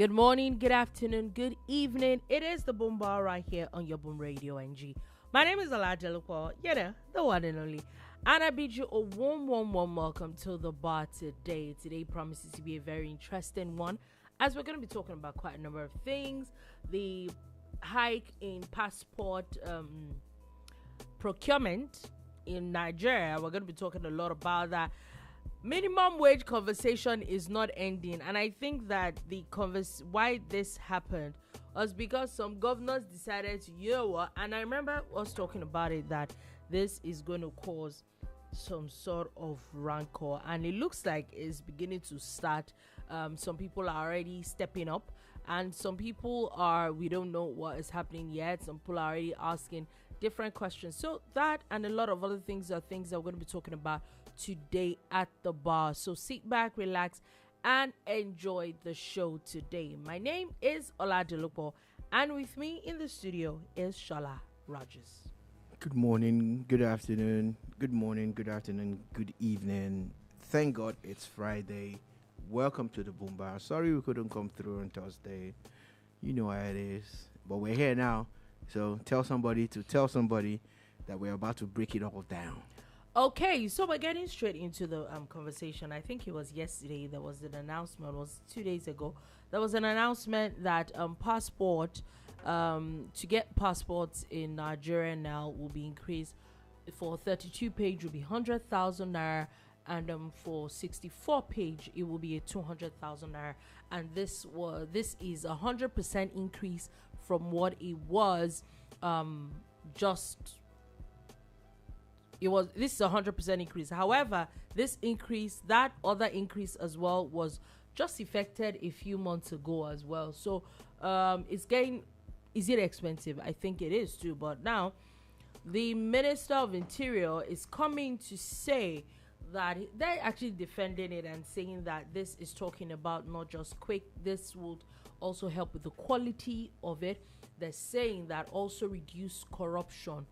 Good morning, good afternoon, good evening. It is the Boom Bar right here on your Boom Radio NG. My name is Dolupo, the one and only. And I bid you a warm welcome to the bar today. Today promises to be a very interesting one, as we're going to be talking about quite a number of things. The hike in passport procurement in Nigeria, we're going to be talking a lot about that. Minimum wage conversation is not ending, and I think that why this happened was because some governors decided to and I remember us talking about it, that this is going to cause some sort of rancor, and it looks like it's beginning to start. Some people are already stepping up, and some people we don't know what is happening yet. Some people are already asking different questions. So that and a lot of other things are things that we're going to be talking about today at the bar. So sit back, relax, and enjoy the show today. My name is Dolupo, and with me in the studio is Sola Rogers. Good morning, good afternoon, good morning, good afternoon, good evening. Thank God it's Friday. Welcome to the Boom Bar. Sorry we couldn't come through on Thursday. You know how it is. But we're here now. So tell somebody that we're about to break it all down. Okay, so we're getting straight into the conversation. I think it was yesterday there was an announcement, was 2 days ago. There was an announcement that to get passports in Nigeria now will be increased. For 32 page will be 100,000 naira, and for 64 page it will be a 200,000 naira. And this is 100% increase from what it was. This is 100% increase. However, that other increase as well was just effected a few months ago as well. So is it expensive? I think it is too. But now the Minister of Interior is coming to say that they're actually defending it and saying that this is talking about not just quick, this would also help with the quality of it. They're saying that also reduce corruption.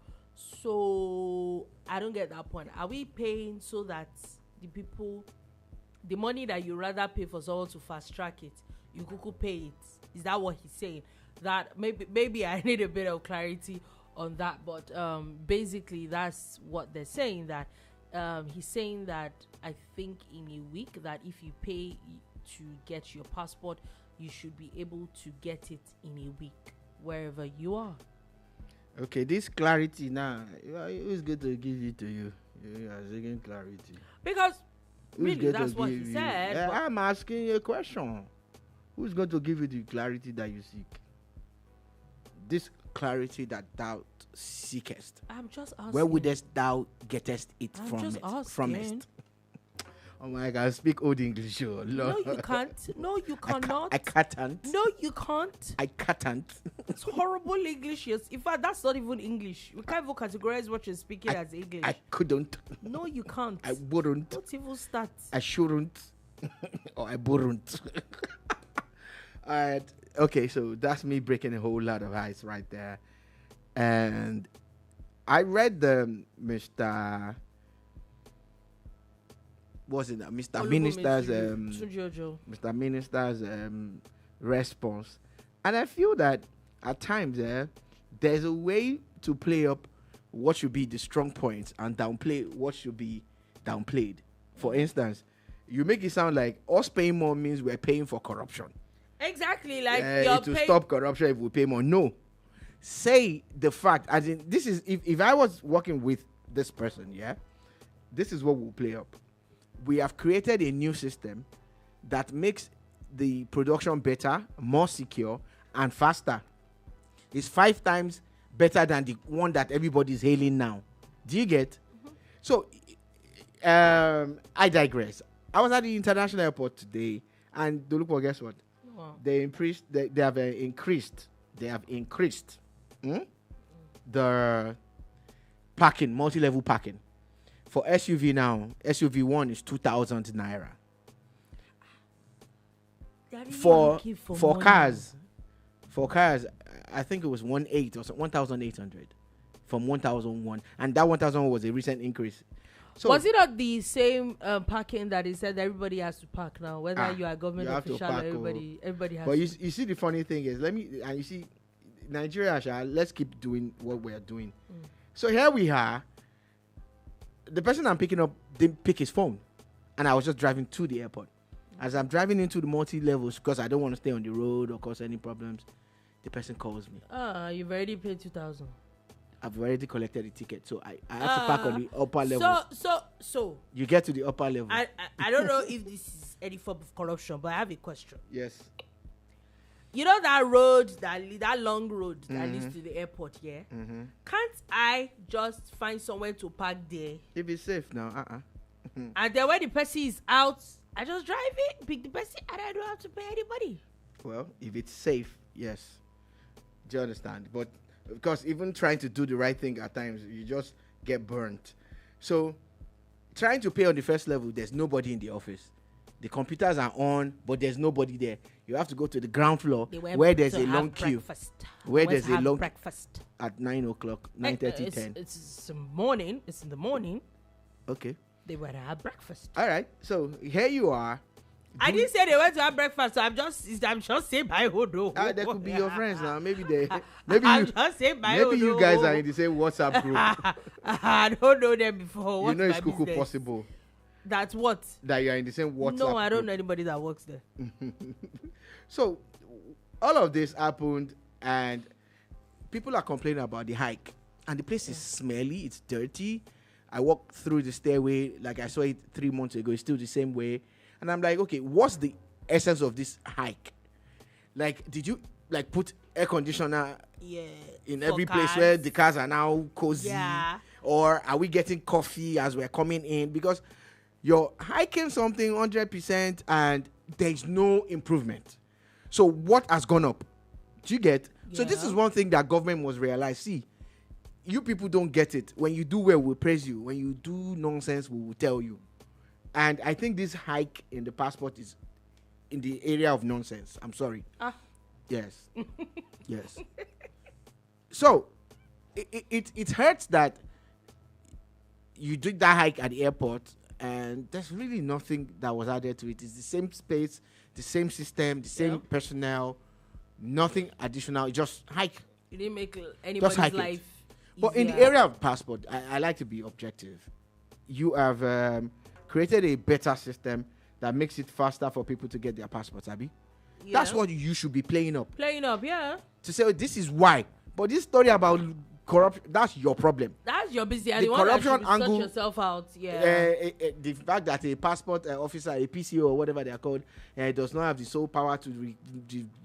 So I don't get that point. Are we paying so that the money that you rather pay for someone to fast track it, you could pay it? Is that what he's saying? That maybe I need a bit of clarity on that. But basically that's what they're saying. That he's saying that I think in a week that if you pay to get your passport, you should be able to get it in a week wherever you are. Okay, this clarity now, who's going to give it to you? You are seeking clarity. Because really, that's what he said. I'm asking you a question. Who's going to give you the clarity that you seek? This clarity that thou seekest. I'm just asking. Where wouldest thou gettest it from it? Oh my God, speak old English. Oh, no, you can't. No, you cannot. I can't. No, you can't. I can't. It's horrible English. Yes. In fact, that's not even English. We can't even categorize what you're speaking as English. I couldn't. No, you can't. I wouldn't. What even start? I shouldn't. Or I wouldn't. All right. Okay, so that's me breaking a whole lot of ice right there. And I read the Mr. Minister's response, and I feel that at times there's a way to play up what should be the strong points and downplay what should be downplayed. For instance, you make it sound like us paying more means we're paying for corruption. Exactly, like it will stop corruption if we pay more. No, say the fact. As in, this is if I was working with this person, this is what we'll play up. We have created a new system that makes the production better, more secure, and faster. It's 5 times better than the one that everybody's hailing now. Do you get? Mm-hmm. So, I digress. I was at the international airport today, and Dolupo, guess what? Wow. They have increased the parking, multi-level parking. For SUV now, SUV 1 is 2,000 naira. For cars, I think it was 1,800 or 1,800 from 1,001, and that 1,000 was a recent increase. So was it not the same parking that he said everybody has to park now, whether you are government you have to official or park, everybody has but to. you see, the funny thing is, you see, Nigeria, let's keep doing what we are doing. So here we are. The person I'm picking up didn't pick his phone, and I was just driving to the airport. As I'm driving into the multi-levels, because I don't want to stay on the road or cause any problems, the person calls me. You've already paid 2,000. I've already collected the ticket, so I have to park on the upper level. So you get to the upper level. I don't know if this is any form of corruption, but I have a question. Yes. You know that road, that long road that leads to the airport, yeah? Can't I just find somewhere to park there? If it's safe now, And then when the person is out, I just drive it, pick the person, and I don't have to pay anybody. Well, if it's safe, yes. Do you understand? But because even trying to do the right thing at times, you just get burnt. So trying to pay on the first level, there's nobody in the office. The computers are on, but there's nobody there. You have to go to the ground floor where there's a long queue. Where there's a long breakfast at 9 o'clock, 9:30, 10. It's morning. It's in the morning. Okay. They went to have breakfast. All right. So here you are. I didn't say they went to have breakfast. So I'm just saying by Ondo. There could be your friends now. Maybe you guys are in the same WhatsApp group. I don't know them before. What's it's cuckoo possible. That's what? That you are in the same WhatsApp No, I don't group. know anybody that works there. So all of this happened, and people are complaining about the hike. And the place is smelly. It's dirty. I walked through the stairway like I saw it 3 months ago. It's still the same way. And I'm like, okay, what's the essence of this hike? Like, did you put air conditioner in every place where the cars are now cozy? Yeah. Or are we getting coffee as we're coming in? Because you're hiking something 100% and there's no improvement. So what has gone up? Do you get? So this is one thing that government must realize. See, you people don't get it. When you do well, we'll praise you. When you do nonsense, we will tell you. And I think this hike in the passport is in the area of nonsense. I'm sorry. Yes. Yes. So, it hurts that you did that hike at the airport and there's really nothing that was added to it. It's the same space, the same system, the same personnel, nothing additional. Just hike. You didn't make anybody's life But in the area of passport, I like to be objective. You have created a better system that makes it faster for people to get their passports, Abby. Yeah. That's what you should be playing up. Yeah. To say, this is why. But this story about corruption, that's your problem. That's your business. The corruption angle, sort yourself out. Yeah. The fact that a passport officer, a PCO or whatever they are called, does not have the sole power to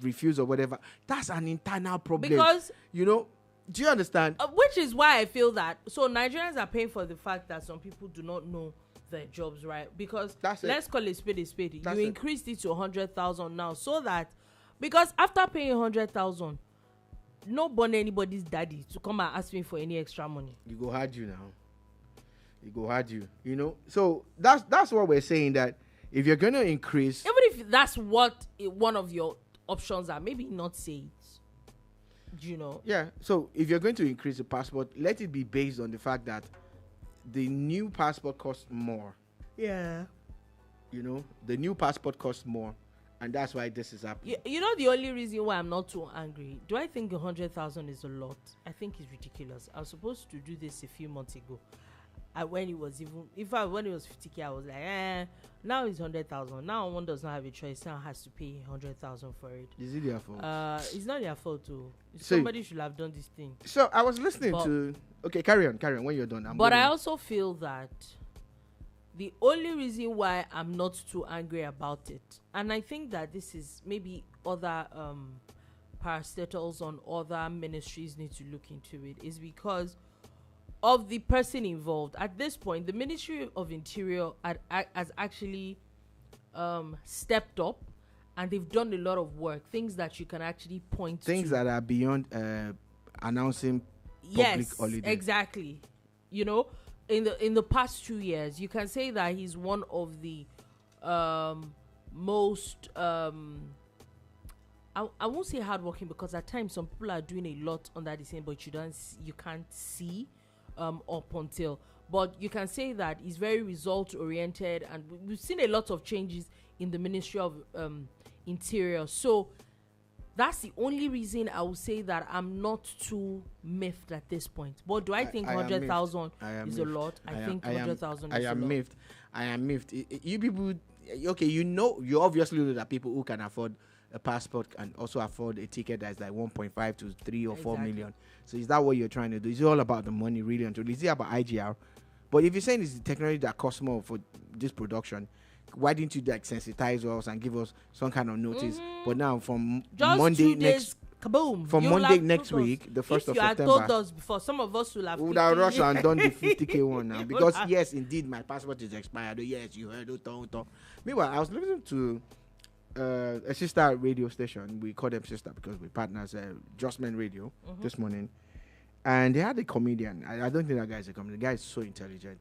refuse or whatever. That's an internal problem. Because, do you understand? Which is why I feel that. So Nigerians are paying for the fact that some people do not know their jobs, right? Because let's call it spade a spade. You increased it to 100,000 now, so that because after paying 100,000, no born anybody's daddy to come and ask me for any extra money. You go hard you now. You go hard you. So that's what we're saying, that if you're going to increase, even if that's what one of your options are, maybe not say it. Yeah. So if you're going to increase the passport, let it be based on the fact that the new passport costs more. Yeah. The new passport costs more, and that's why this is happening. The only reason why I'm not too angry, do I think 100,000 is a lot? I think it's ridiculous. I was supposed to do this a few months ago. When it was 50K, I was like, now it's 100,000. Now one does not have a choice. Now has to pay 100,000 for it. Is it their fault? It's not their fault too. So, somebody should have done this thing. So I was listening to. Okay, carry on. When you're done. But I also feel that the only reason why I'm not too angry about it, and I think that this is maybe other parastatals on other ministries need to look into it, is because of the person involved. At this point, the Ministry of Interior has actually stepped up, and they've done a lot of work, things that you can actually point to. Things that are beyond announcing public holiday. Yes, exactly. In the past 2 years, you can say that he's one of the most I won't say hardworking, because at times some people are doing a lot under the same, but you can't see up until. But you can say that it's very result oriented, and we've seen a lot of changes in the Ministry of Interior. So that's the only reason I would say that I'm not too miffed at this point. But do I think 100,000 is a lot? I think 100,000 is a lot. I am miffed. You people, okay, you obviously know that people who can afford a passport can also afford a ticket that's like 1.5 to 3 or 4 million. So is that what you're trying to do? Is it all about the money, really? Until is it about IGR? But if you're saying it's the technology that costs more for this production, why didn't you like sensitize us and give us some kind of notice? But now from just Monday next, kaboom! from Monday next week, the 1st of September. If you had told us before, some of us will have. We would have rushed and done the 50K one now because yes, indeed, my passport is expired. Yes, you heard. Meanwhile, I was listening to a sister radio station. We call them sister because we're partners. Justman Radio this morning, and they had a comedian. I don't think that guy is a comedian. The guy is so intelligent.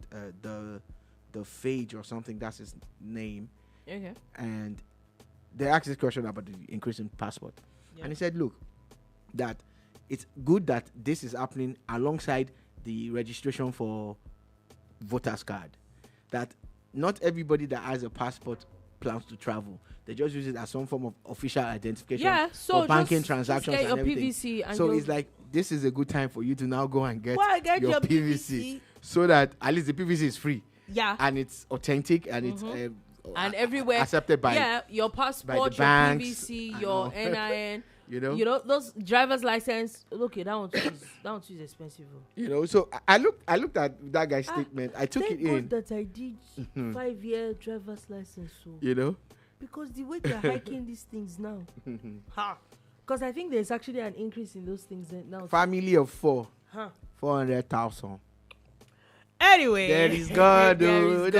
The Phage or something, that's his name. Okay. And they asked this question about the increase in passport. Yeah. And he said, look, that it's good that this is happening alongside the registration for voters card. That not everybody that has a passport plans to travel. They just use it as some form of official identification for banking transactions and everything. PVC and so it's like, this is a good time for you to now go and get your PVC so that at least the PVC is free. Yeah, and it's authentic and it's and everywhere accepted by your passport, your PVC, your NIN. you know those driver's license. Look, that one too is expensive. So I looked at that guy's statement. I took it in. That I did 5-year driver's license. So because the way they're hiking these things now, because I think there's actually an increase in those things now. Family of 4, 400,000. Anyway, there is God. Anyway,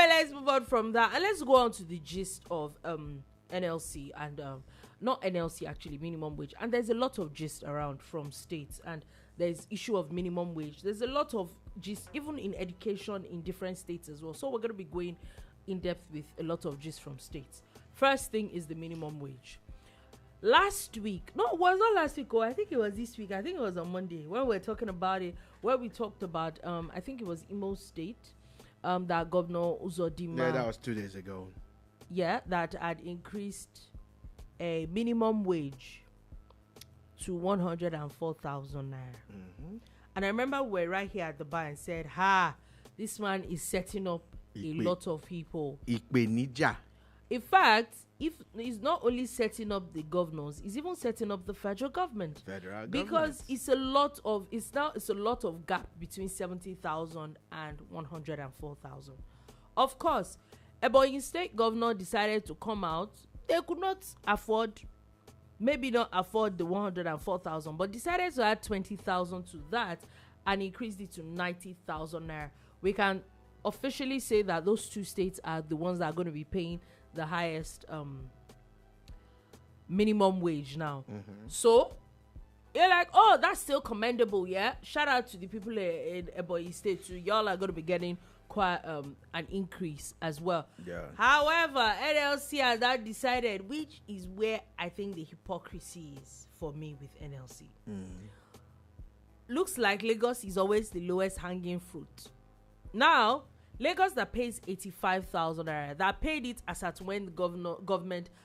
let's move on from that and let's go on to the gist of NLC and not NLC actually, minimum wage. And there's a lot of gist around from states, and there's issue of minimum wage. There's a lot of gist even in education in different states as well. So we're going to be going in depth with a lot of gist from states. First thing is the minimum wage. Last week, no, it was not last week. I think it was this week. I think it was on Monday when we were talking about it. Where we talked about, I think it was Imo State, that Governor Uzodinma. Yeah, that was 2 days ago. Yeah, that had increased a minimum wage to 104,000 naira. And I remember we were right here at the bar and said, this man is setting up a lot of people. In fact, if he's not only setting up the governors, he's even setting up the federal government. Because it's a lot of gap between 70,000 and 104,000. Of course, Ebonyi State governor decided to come out. They could not afford the 104,000, but decided to add 20,000 to that and increased it to 90,000 naira. We can officially say that those two states are the ones that are going to be paying the highest minimum wage now. So you're like, that's still commendable. Shout out to the people in Ebonyi State too. Y'all are going to be getting quite an increase as well. However, NLC has that decided, which is where I think the hypocrisy is for me with NLC. Looks like Lagos is always the lowest hanging fruit. Now Lagos that pays 85,000 naira, that paid it as at when the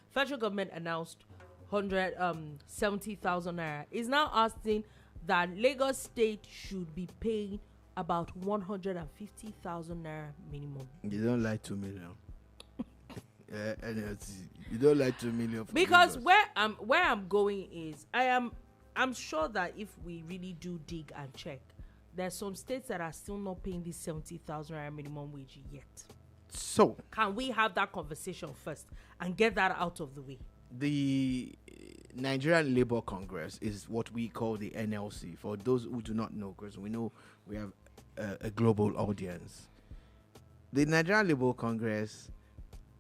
federal government announced 170,000 naira, is now asking that Lagos State should be paying about 150,000 naira minimum. You don't like 2 million. You don't like 2 million. Because Lagos. where I'm going is I'm sure that if we really do dig and check, there's some states that are still not paying this 70,000 naira minimum wage yet. So can we have that conversation first and get that out of the way? The Nigerian Labour Congress is what we call the NLC. For those who do not know, because we know we have a global audience. The Nigerian Labour Congress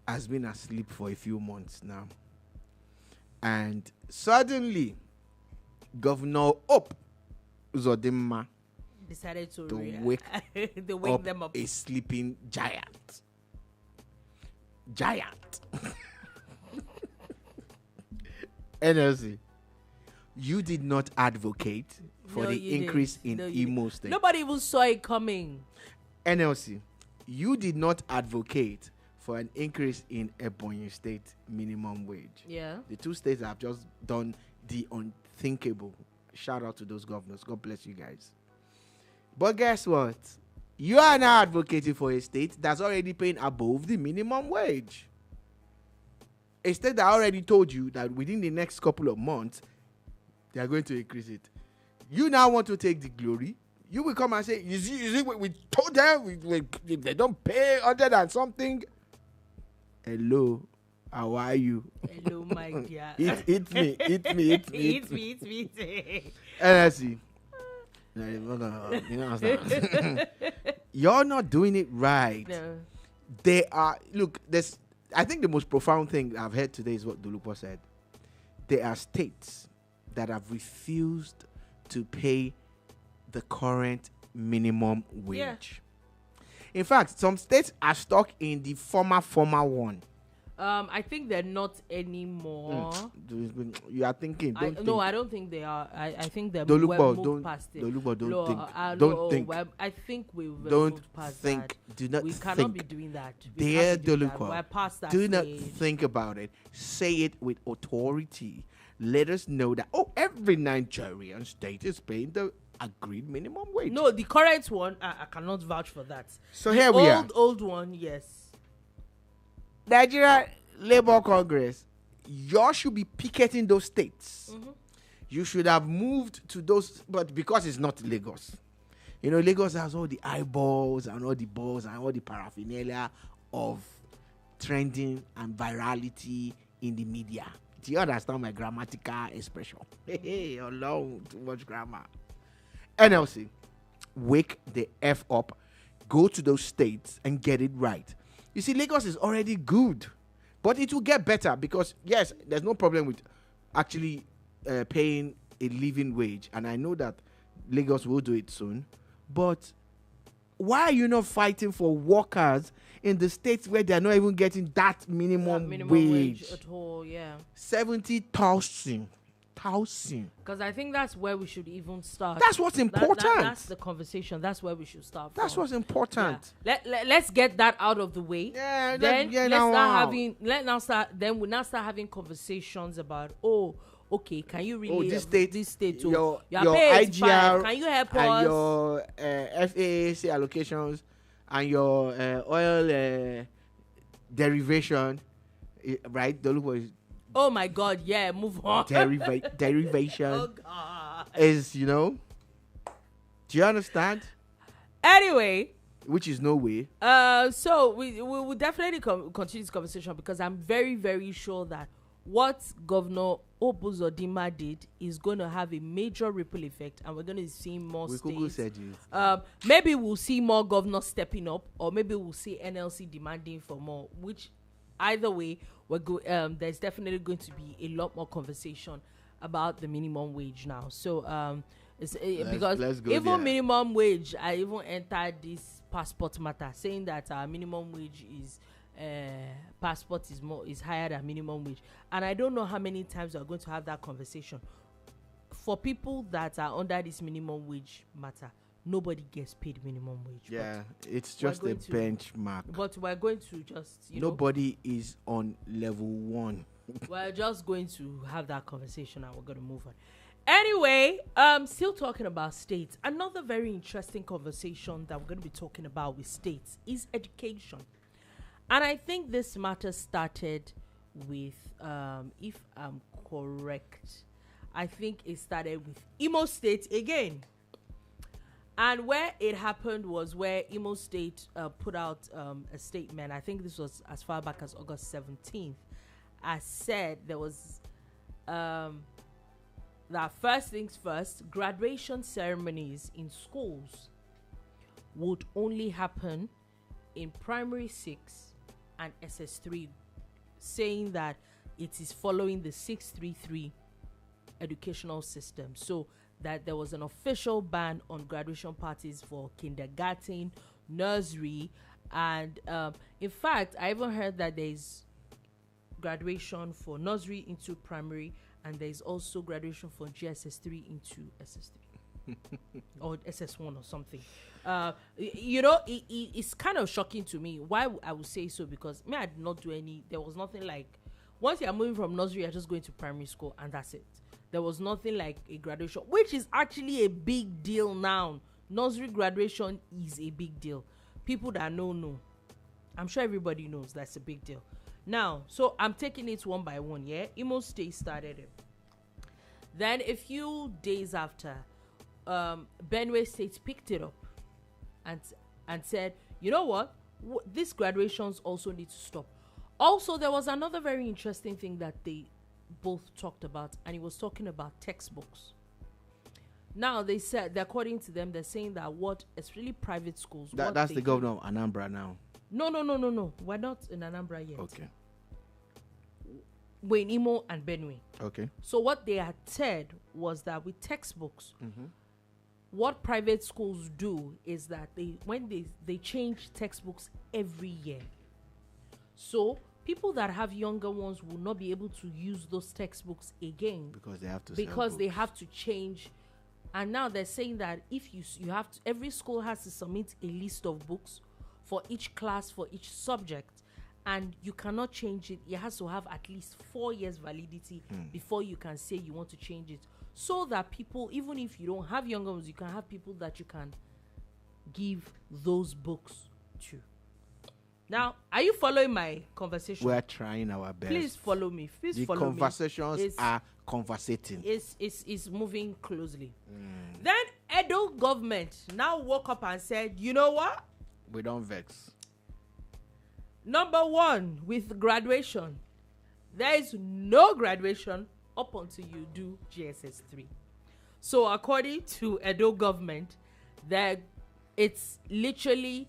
has been asleep for a few months now. And suddenly, Governor Uzodinma decided to wake them up. A sleeping giant. NLC, You did not advocate for No, the you increase didn't. in No, you Imo didn't. State. Nobody even saw it coming. NLC, you did not advocate for an increase in Ebonyi State minimum wage. Yeah. The two states have just done the unthinkable. Shout out to those governors. God bless you guys. But guess what? You are now advocating for a state that's already paying above the minimum wage. A state that already told you that within the next couple of months, they are going to increase it. You now want to take the glory. You will come and say, you see we told them if they don't pay other than something. Hello, how are you? Hello, my dear. Hit me. Eat me. NLC. You know what I'm saying? You're not doing it right. No. They are, look, I think the most profound thing I've heard today is what Dolupo said. There are states that have refused to pay the current minimum wage. Yeah. In fact, some states are stuck in the former one. I think they're not anymore. You are thinking. No, I don't think they are. I think they're Dolupo, moved past it. Dolupo, don't think. Don't Don't think. well, I think we've Don't moved past think. that. Do not We think. cannot be doing that. We Dear can't be doing that. Dolupo, We're past that do not stage. think about it. Say it with authority. Let us know that, every Nigerian state is paying the agreed minimum wage. No, the current one, I cannot vouch for that. So The here we are. Old one, yes. Nigeria Labour Congress, you should be picketing those states. Mm-hmm. You should have moved to those, but because it's not Lagos. You know, Lagos has all the eyeballs and all the balls and all the paraphernalia of trending and virality in the media. Do you understand my grammatical expression? Hey, alone, too much grammar. NLC, wake the F up, go to those states and get it right. You see, Lagos is already good, but it will get better because, yes, there's no problem with actually paying a living wage. And I know that Lagos will do it soon. But why are you not fighting for workers in the states where they're not even getting that minimum wage at all? Yeah, 70,000. Because I think that's where we should even start. That's what's important. That's the conversation. That's where we should start. That's from. what's important. Yeah. Let's get that out of the way. Yeah, Then yeah, let's now, start wow. having. Then we now start having conversations about. Okay, can you really this state, too? your paid IGR, can you help and us? your FAAC allocations and your oil derivation, right? Dolupo is Oh my God! Yeah, move on. derivation Oh God. is, do you understand? Anyway, Which is no way. so we will definitely continue this conversation because I'm very, very sure that what Governor Obuzodinma did is going to have a major ripple effect, and we're going to see more Google states. said it. Maybe we'll see more governors stepping up, or maybe we'll see NLC demanding for more. Which, either way, there's definitely going to be a lot more conversation about the minimum wage now. So because let's go even there. minimum wage, I even entered this passport matter saying that our minimum wage is passport is higher than minimum wage, and I don't know how many times we're going to have that conversation. For people that are under this minimum wage matter, nobody gets paid minimum wage. Yeah, it's just a benchmark. But we're going to just Nobody is on level 1. we're just going to have that conversation and we're going to move on. Anyway, still talking about states. Another very interesting conversation that we're going to be talking about with states is education. And I think this matter started with, if I'm correct, I think it started with Imo State again. And where it happened was where Imo State put out a statement. I think this was as far back as August 17th. As said, there was that first things first, graduation ceremonies in schools would only happen in primary 6 and SS3, saying that it is following the 633 educational system. So that there was an official ban on graduation parties for kindergarten, nursery, and in fact, I even heard that there's graduation for nursery into primary and there is also graduation from GSS3 into SS3 or SS1 or something. It's kind of shocking to me. Why I would say so? Because me, I did not do any. There was nothing like, once you are moving from nursery, you're just going to primary school, and that's it. There was nothing like a graduation, which is actually a big deal now. Nursery graduation is a big deal. People that know. I'm sure everybody knows that's a big deal. Now, so I'm taking it one by one, yeah? Imo State started it. Then a few days after, Benue State picked it up and said, you know what? These graduations also need to stop. Also, there was another very interesting thing that they both talked about, and it was talking about textbooks. Now, they said, according to them, they're saying that especially private schools. That's the governor of Anambra now. No. We're not in Anambra yet. Okay. We're in Imo and Benue. Okay. So what they had said was that with textbooks, what private schools do is that they change textbooks every year. So people that have younger ones will not be able to use those textbooks again because they have to change. And now they're saying that if you have to, every school has to submit a list of books for each class, for each subject, and you cannot change it. It has to have at least 4 years validity before you can say you want to change it, so that people, even if you don't have younger ones, you can have people that you can give those books to. Now, are you following my conversation? We're trying our best. Please follow me. The conversations are conversating. It's moving closely. Then Edo government now woke up and said, you know what? We don't vex. Number one, with graduation, there is no graduation up until you do GSS3. So according to Edo government, that it's literally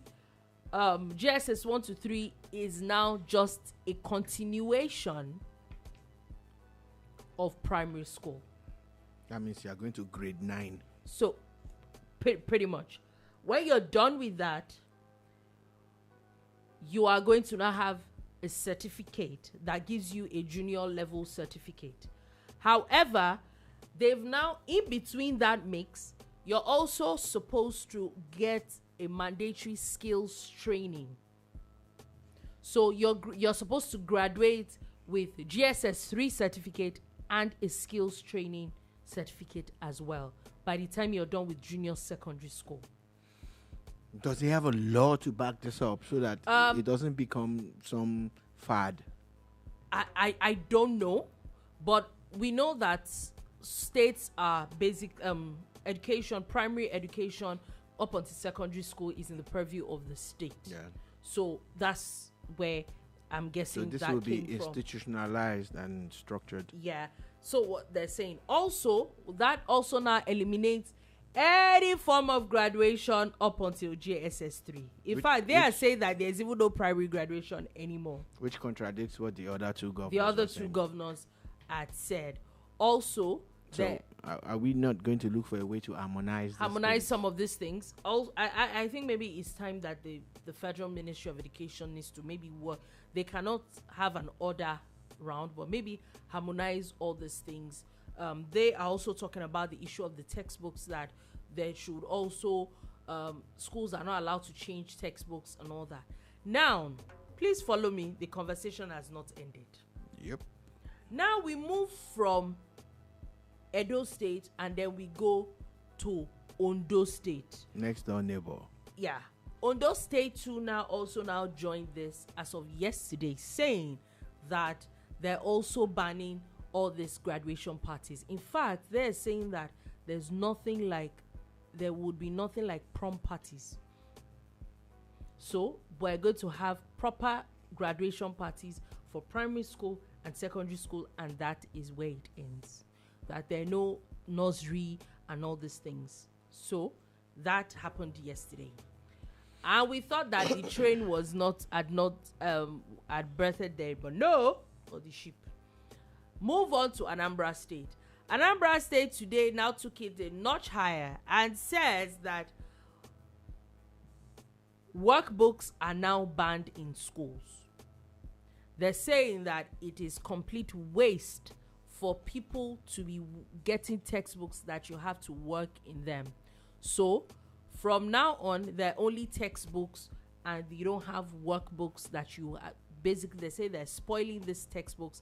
GSS 1 to 3 is now just a continuation of primary school. That means you are going to grade 9. So pretty much, when you're done with that, you are going to now have a certificate that gives you a junior level certificate. However, they've now, in between that mix, you're also supposed to get a mandatory skills training. So you're supposed to graduate with GSS 3 certificate and a skills training certificate as well by the time you're done with junior secondary school. Does he have a law to back this up so that it doesn't become some fad? I don't know, but we know that states are basic education, primary education up until secondary school is in the purview of the state. Yeah. So that's where I'm guessing so this that will be came institutionalized and structured. Yeah. So what they're saying also, that also now eliminates any form of graduation up until JSS 3. In fact, they are saying that there's even no primary graduation anymore. Which contradicts what the other two governors had said. Also, so are we not going to look for a way to harmonize some of these things? Also, I think maybe it's time that the Federal Ministry of Education needs to maybe work. They cannot have an order round, but maybe harmonize all these things. They are also talking about the issue of the textbooks, that they should also schools are not allowed to change textbooks and all that. Now, please follow me. The conversation has not ended. Yep. Now we move from Edo State and then we go to Ondo State. Next door neighbor. Yeah. Ondo State too now joined this as of yesterday, saying that they're also banning all these graduation parties. In fact, they're saying that there would be nothing like prom parties. So we're going to have proper graduation parties for primary school and secondary school, and that is where it ends. That there are no nursery and all these things. So that happened yesterday, and we thought that the train had birthed there, but no, or the ship. Move on to Anambra State. Anambra State today now took it a notch higher and says that workbooks are now banned in schools. They're saying that it is complete waste for people to be getting textbooks that you have to work in them. So from now on, they're only textbooks, and you don't have workbooks that you basically, they say they're spoiling these textbooks,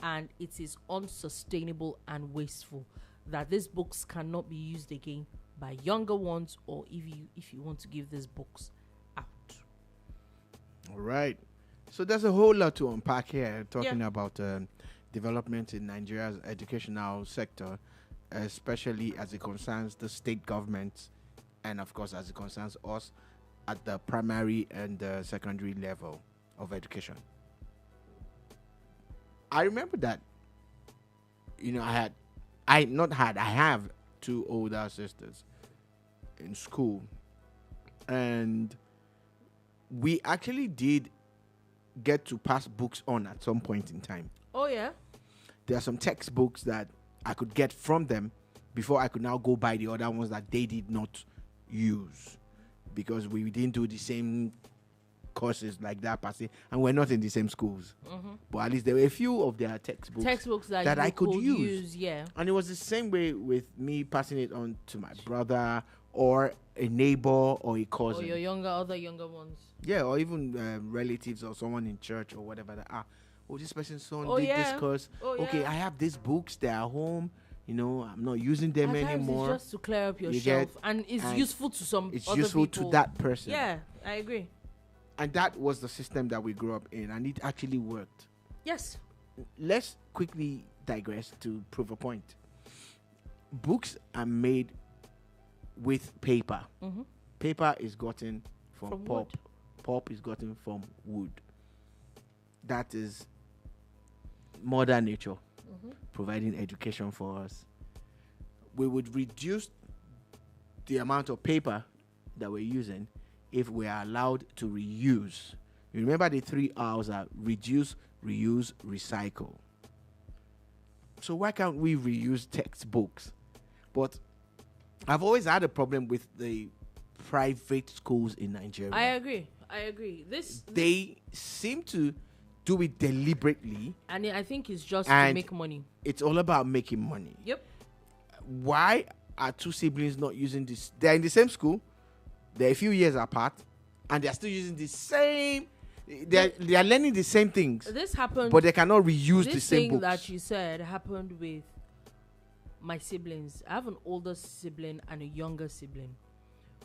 and it is unsustainable and wasteful, that these books cannot be used again by younger ones, or if you want to give these books out. All right. So there's a whole lot to unpack here, talking about development in Nigeria's educational sector, especially as it concerns the state government, and of course as it concerns us at the primary and secondary level of education. I remember that, I have two older sisters in school, and we actually did get to pass books on at some point in time. Oh yeah. There are some textbooks that I could get from them before I could now go buy the other ones that they did not use, because we didn't do the same courses like that per se, and we're not in the same schools. But at least there were a few of their textbooks that I could use. Yeah. And it was the same way with me passing it on to my brother or a neighbor or a cousin. Or your other younger ones. Yeah, or even relatives or someone in church or whatever. This person's son did this course. Okay, I have these books. They're at home. I'm not using them anymore. It's just to clear up your shelf, and it's useful to some. It's other useful people. to that person. Yeah, I agree. And that was the system that we grew up in, and it actually worked. Yes. Let's quickly digress to prove a point. Books are made with paper. Paper is gotten from pulp. Wood. Pulp is gotten from wood. That is Mother Nature providing education for us. We would reduce the amount of paper that we're using if we are allowed to reuse. You remember the 3 R's are reduce, reuse, recycle. So why can't we reuse textbooks? But I've always had a problem with the private schools in Nigeria. I agree. They seem to do it deliberately. And I think it's just to make money. It's all about making money. Yep. Why are two siblings not using this? They're in the same school. They're a few years apart. And they're still using the same. They are learning the same things. This happened. But they cannot reuse the same books. This thing that you said happened with my siblings. I have an older sibling and a younger sibling.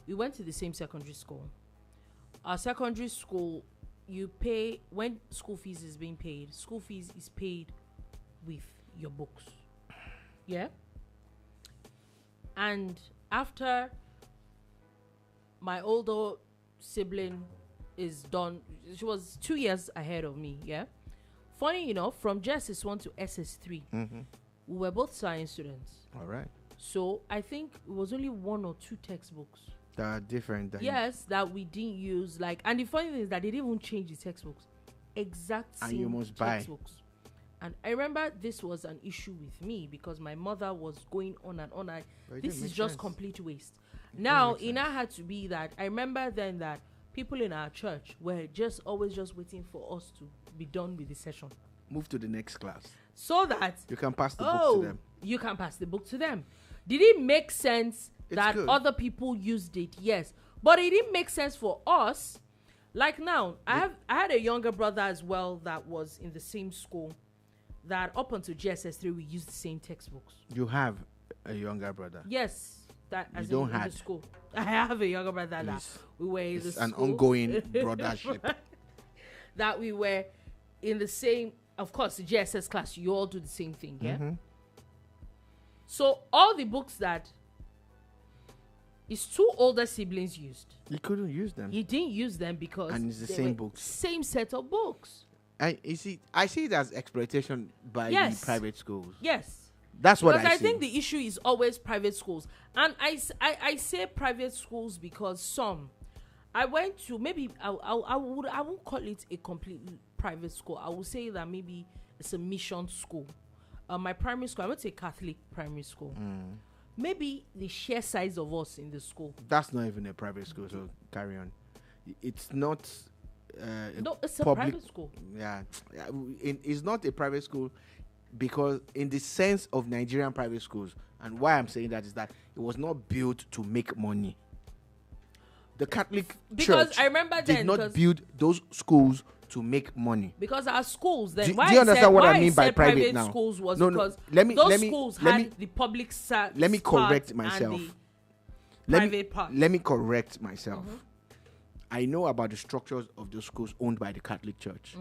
We went to the same secondary school. Our secondary school, you pay when school fees is being paid. School fees is paid with your books. Yeah. And after my older sibling is done, she was 2 years ahead of me. Yeah. Funny enough, from JSS1 to SS3, we were both science students. All right. So I think it was only 1 or 2 textbooks that are different. Yes, that we didn't use. And the funny thing is that they didn't even change the textbooks. Exact same and you must textbooks. And I remember this was an issue with me because my mother was going on and on. This is just complete waste. Now, it now had to be that I remember then that people in our church were always waiting for us to be done with the session. Move to the next class. So that you can pass the book to them. You can pass the book to them. Did it make sense that good. Other people used it? Yes. But it didn't make sense for us. Like now, I had a younger brother as well that was in the same school, that up until GSS3 we used the same textbooks. You have a younger brother? Yes. That as you don't in the school. I have a younger brother that we were in the school. It's an ongoing brothership. That we were in the same, of course, the GSS class, you all do the same thing, yeah? So all the books that his 2 older siblings used, he couldn't use them. He didn't use them because and it's the same books. Same set of books. I see it as exploitation by the private schools. Yes. That's what because I see. think the issue is always private schools. And I say private schools because I went to, maybe I won't call it a complete private school. I would say that maybe it's a mission school. My primary school, I went to a Catholic primary school. Maybe the sheer size of us in the school. That's not even a private school, so carry on. It's not no, it's a public, private school. Yeah. It's not a private school because in the sense of Nigerian private schools, and why I'm saying that is that it was not built to make money. The Catholic because Church I remember did not build those schools to make money. Because our schools, then do you understand what I mean by private now? Schools was no, because those schools had the public let me correct myself. Let me correct myself. I know about the structures of those schools owned by the Catholic Church.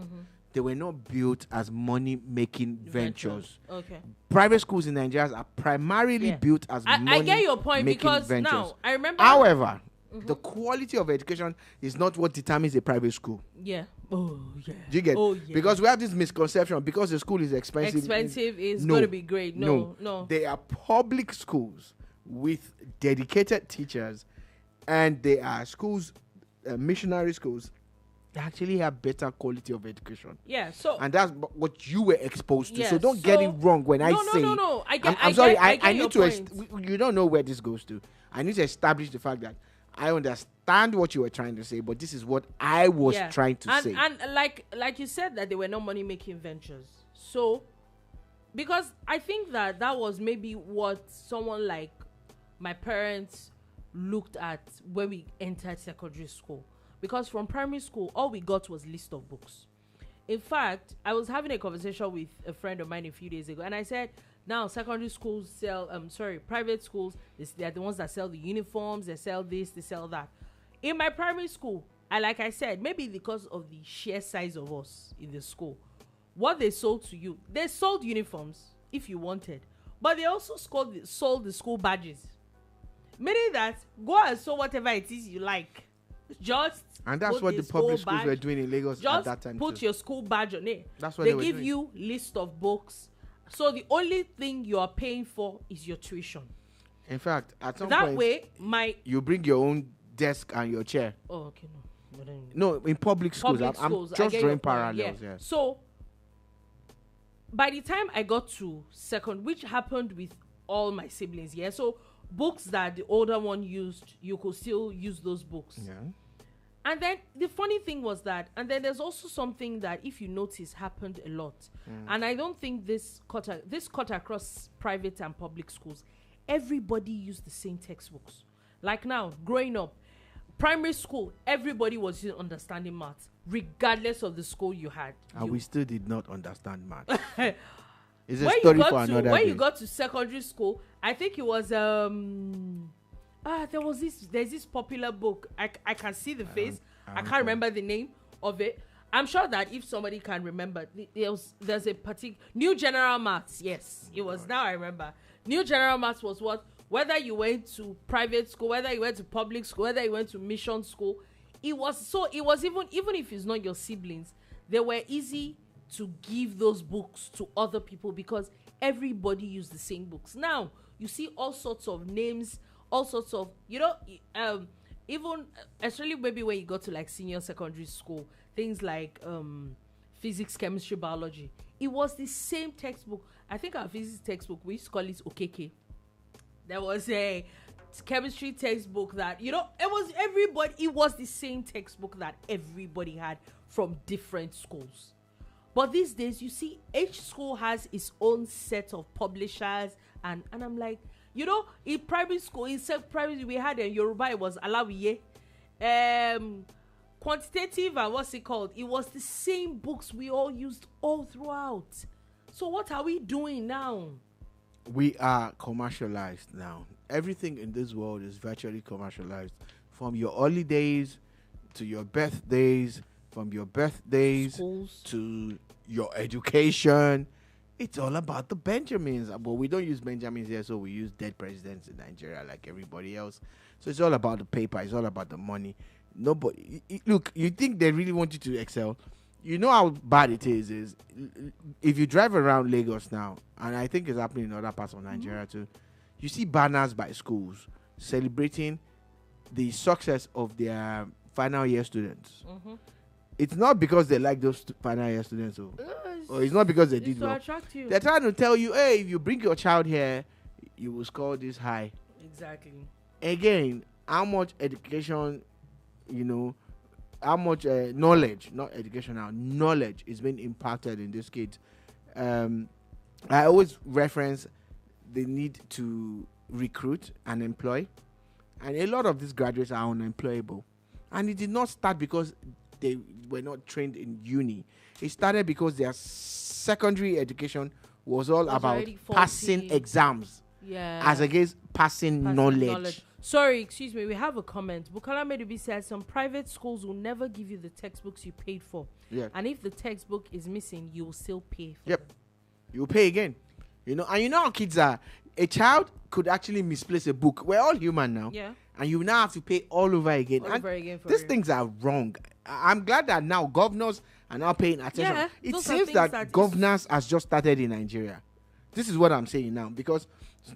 They were not built as money-making ventures. Okay. Private schools in Nigeria are primarily built as money-making ventures. I get your point because now I remember. However, the quality of education is not what determines a private school. Yeah. Oh, yeah. Do you get? Oh, yeah. Because we have this misconception because the school is expensive. Expensive is going to be great. No. They are public schools with dedicated teachers, and they are schools, missionary schools, that actually have better quality of education. Yeah. So. And that's what you were exposed to. So don't get it wrong when I say. No. I'm sorry. I need to. You don't know where this goes to. I need to establish the fact that I understand what you were trying to say, but this is what I was trying to say. And like you said that they were not money-making ventures. So, because I think that was maybe what someone like my parents looked at when we entered secondary school. Because from primary school, all we got was list of books. In fact, I was having a conversation with a friend of mine a few days ago, and I said, now, secondary schools sell, private schools, they're the ones that sell the uniforms, they sell this, they sell that. In my primary school, like I said, maybe because of the sheer size of us in the school, what they sold to you, they sold uniforms if you wanted, but they also sold the school badges. Meaning that, go and sew whatever it is you like. And that's what the public schools were doing in Lagos at that time. Put your school badge on it. That's what they were give doing. you list of books. So the only thing you are paying for is your tuition. In fact, at some that point, way, you bring your own desk and your chair. Oh, okay, no. No, in public schools. I'm just drawing parallels. Yeah. So by the time I got to second, which happened with all my siblings, so books that the older one used, you could still use those books. Yeah. And then the funny thing was that, and then there's also something that, if you notice, happened a lot. And I don't think this cut across private and public schools. Everybody used the same textbooks. Like now, growing up, primary school, everybody was understanding maths, regardless of the school you had. And we still did not understand maths. It's a when story for another day. When you got to secondary school, I think it was there's this popular book. I can see the face. I can't remember the name of it. I'm sure that if somebody can remember, there's a particular New General Maths. Yes, it was. Now I remember. New General Maths was what? Whether you went to private school, whether you went to public school, whether you went to mission school, it was even if it's not your siblings, they were easy to give those books to other people because everybody used the same books. Now you see all sorts of names, all sorts of even especially maybe when you go to like senior secondary school, things like physics, chemistry, biology. It was the same textbook. I think our physics textbook, we used to call it Okeke. There was a chemistry textbook that it was the same textbook that everybody had from different schools. But these days, you see, each school has its own set of publishers, and I'm like, in primary school, we had in Yoruba, it was Alawiye, quantitative, and what's it called? It was the same books we all used all throughout. So what are we doing now? We are commercialized now. Everything in this world is virtually commercialized. From your holidays to your birthdays, from your birthdays Schools. To your education. It's all about the Benjamins. But we don't use Benjamins here, so we use dead presidents in Nigeria like everybody else. So it's all about the paper. It's all about the money. Nobody. Look, you think they really want you to excel? You know how bad it is if you drive around Lagos now, and I think it's happening in other parts of Nigeria too, you see banners by schools celebrating the success of their final year students. It's not because they like those final year students, or it's not because they did well. They're trying to tell you, hey, if you bring your child here, you will score this high. Exactly. Again, how much education, how much knowledge, not educational, knowledge is being impacted in these kids. I always reference the need to recruit and employ, and a lot of these graduates are unemployable. And it did not start because they were not trained in uni. It started because their secondary education was all about passing exams, as against passing knowledge. Sorry, excuse me. We have a comment. Bukola Medubi says some private schools will never give you the textbooks you paid for. Yeah. And if the textbook is missing, you will still pay for Yep. You pay again. You know, and you know how kids are. A child could actually misplace a book. We're all human now. Yeah. And you now have to pay all over again. These things are wrong. I'm glad that now governors are now paying attention. Yeah, it seems that governance has just started in Nigeria. This is what I'm saying now, because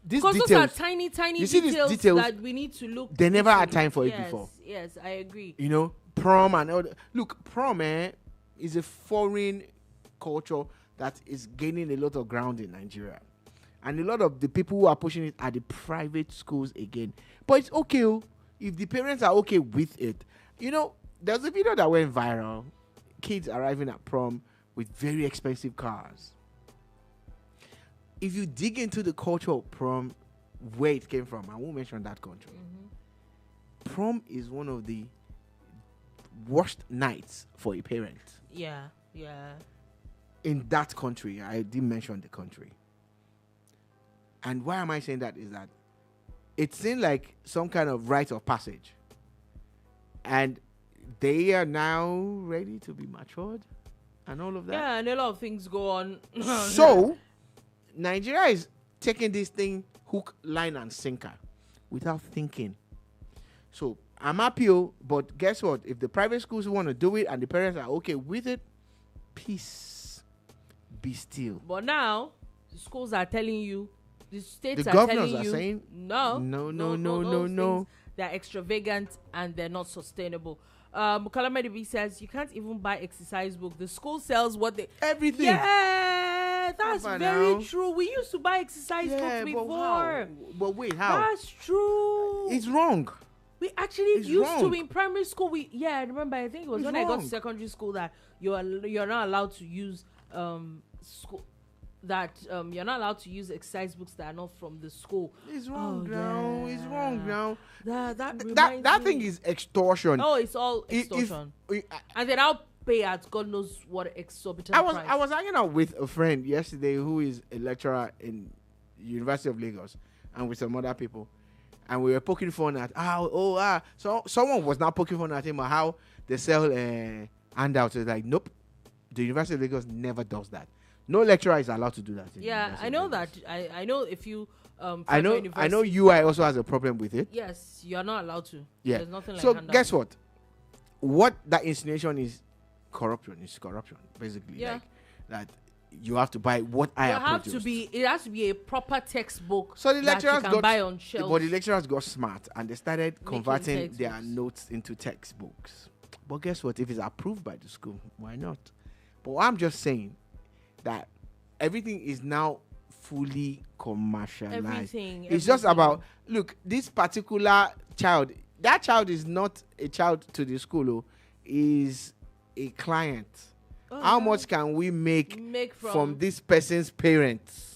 these details, those are tiny details that we need to look. They never had time for it before. Yes, I agree. You know, prom and all. Look, prom is a foreign culture that is gaining a lot of ground in Nigeria. And a lot of the people who are pushing it are the private schools again. But it's okay if the parents are okay with it. You know, there's a video that went viral. Kids arriving at prom with very expensive cars. If you dig into the culture of prom, where it came from, I won't mention that country. Mm-hmm. Prom is one of the worst nights for a parent. Yeah. In that country, I didn't mention the country. And why am I saying that is that it seemed like some kind of rite of passage. And they are now ready to be matured and all of that. Yeah, and a lot of things go on. So, Nigeria is taking this thing hook, line, and sinker without thinking. So, I'm happy, but guess what? If the private schools want to do it and the parents are okay with it, peace. Be still. But now, the schools are telling you, the states the are governors telling are you, saying, no. They're extravagant and they're not sustainable. Bukola Medubi says you can't even buy exercise book. The school sells what they everything. Yeah, that's very true. We used to buy exercise books before. But wait, how? That's true. It's wrong. We actually used to in primary school. I remember. I think it was when I got to secondary school that you're not allowed to use school. That you're not allowed to use exercise books that are not from the school. It's wrong now. It's wrong now. That thing is extortion. Oh, it's all extortion. And then I'll pay at God knows what exorbitant price. I was hanging out with a friend yesterday who is a lecturer in University of Lagos and with some other people, and we were poking fun at so someone was now poking fun at him about how they sell handouts. It's like, nope, the University of Lagos never does that. No lecturer is allowed to do that. Yeah, I know that. I know if you I know UI also has a problem with it. Yes, you're not allowed to. Yeah. There's nothing like so handouts. Guess what? What that insinuation is corruption. It's corruption, basically. Yeah. Like that you have to buy what I have produced. It has to be a proper textbook. So the lecturers buy on shelves. But the lecturers got smart and they started converting their notes into textbooks. But guess what? If it's approved by the school, why not? But I'm just saying that everything is now fully commercialized. Everything. It's just about, look, this particular child, that child is not a child to the school, is a client. How much can we make from this person's parents?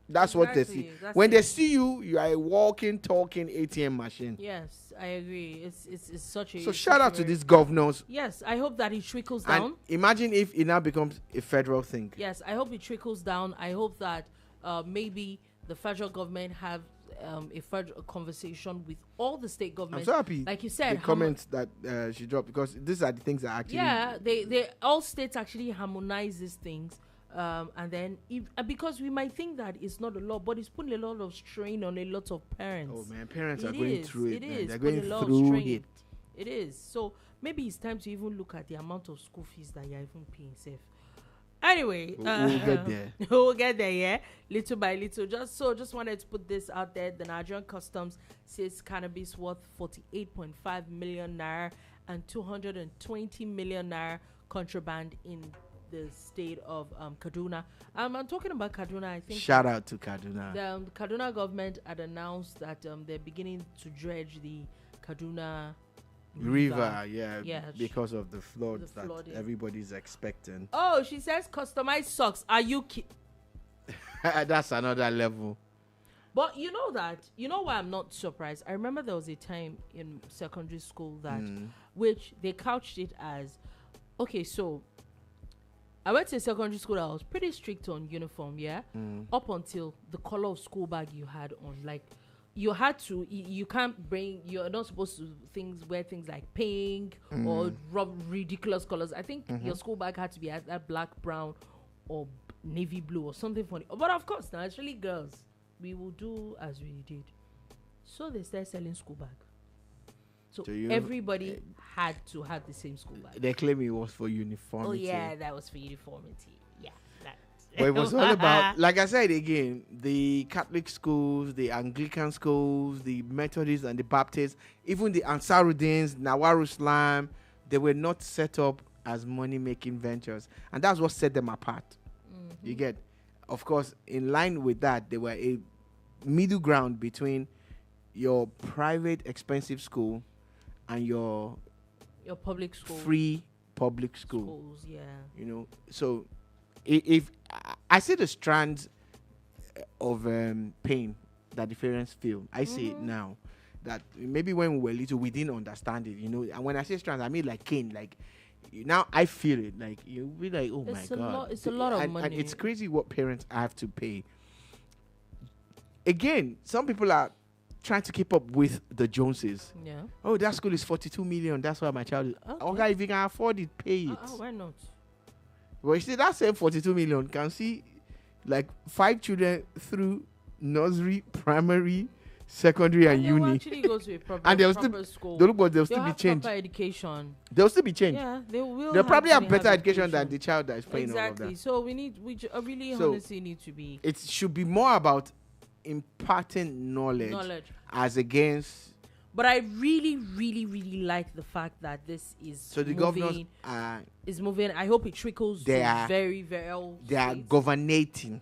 That's what they see. When they see you, you are a walking, talking ATM machine. Yes, I agree. It's such a... So shout out to these governors. Yes, I hope that it trickles down. And imagine if it now becomes a federal thing. Yes, I hope it trickles down. I hope that maybe the federal government have a federal conversation with all the state governments. I'm so happy. Like you said, the comments that she dropped, because these are the things that actually... Yeah, they all states actually harmonize these things. And then, because we might think that it's not a law, but it's putting a lot of strain on a lot of parents. Oh man, parents are going through it. They're going through it. It is. So maybe it's time to even look at the amount of school fees that you're even paying safe. Anyway, we'll get there. We'll get there, yeah, little by little. Just wanted to put this out there. The Nigerian Customs says cannabis worth 48.5 million naira and 220 million naira contraband in the state of Kaduna. I'm talking about Kaduna. I think shout out to Kaduna. The Kaduna government had announced that they're beginning to dredge the Kaduna river, because of the floods that everybody's expecting. Oh, she says customized socks. Are you That's another level. But you know why I'm not surprised? I remember there was a time in secondary school that, which they couched it as, okay, so I went to a secondary school that was pretty strict on uniform, yeah? Up until the color of school bag you had on. Like, you had to, you can't bring, you're not supposed to wear things like pink or ridiculous colors. I think your school bag had to be that black, brown, or navy blue or something funny. But of course, naturally, girls, we will do as we did. So they started selling school bag. So everybody had to have the same school bag. They claim it was for uniformity. Oh yeah, that was for uniformity. Yeah. But it was all about, like I said again, the Catholic schools, the Anglican schools, the Methodists and the Baptists, even the Ansaruddins, Nawar Islam, they were not set up as money-making ventures. And that's what set them apart. You get, of course, in line with that, there were a middle ground between your private expensive school and your public school, free public school. Schools, yeah. You know, so if I see the strands of pain that the parents feel, I see it now. That maybe when we were little, we didn't understand it. You know, and when I say strands, I mean like cane. Like now, I feel it. Like you'll be like, oh my god, it's a lot of money, and it's crazy what parents have to pay. Again, some people are trying to keep up with the Joneses. Yeah. Oh, that school is 42 million. That's why my child is. Okay, if you can afford it, pay it. Why not? Well, you see, that same 42 million can see like 5 children through nursery, primary, secondary, and uni. Will actually go to a proper, and they'll proper school. They'll still be changed. Proper education. They'll still be changed. Yeah, they will. They'll probably have better education than the child that is paying all of that. Exactly. So honestly need to be. It should be more about imparting knowledge as against. But I really, really, really like the fact that this is the governors is moving. I hope it trickles to very, very all They are governating.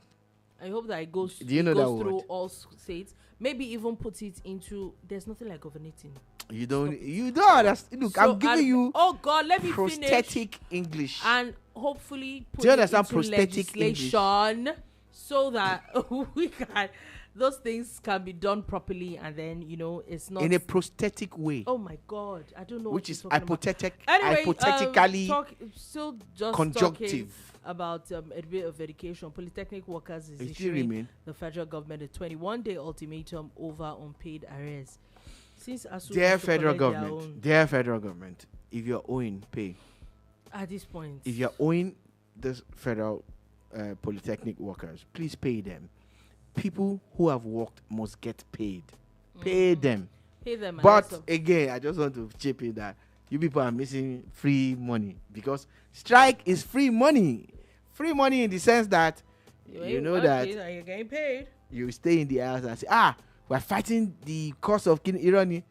I hope that it goes. Do you know that through word? all states. Maybe even put it into. There's nothing like governating. You don't understand. Look, I'm giving you. Oh God, let me prosthetic finish. English. And hopefully put Do you understand it into prosthetic legislation so that we can. Those things can be done properly, and then it's not in a prosthetic way. Oh my God, I don't know. Which is hypothetically still just conjunctive about a bit of education. Polytechnic workers is issuing the federal government a 21-day ultimatum over unpaid arrears. Since dear federal government, if you're owing, pay. At this point, if you're owing the federal Polytechnic workers, please pay them. People who have worked must get paid. Pay them. But again, I just want to chip in that you people are missing free money, because strike is free money. Free money in the sense that that you're getting paid. You stay in the house and say, we're fighting the cost of irony.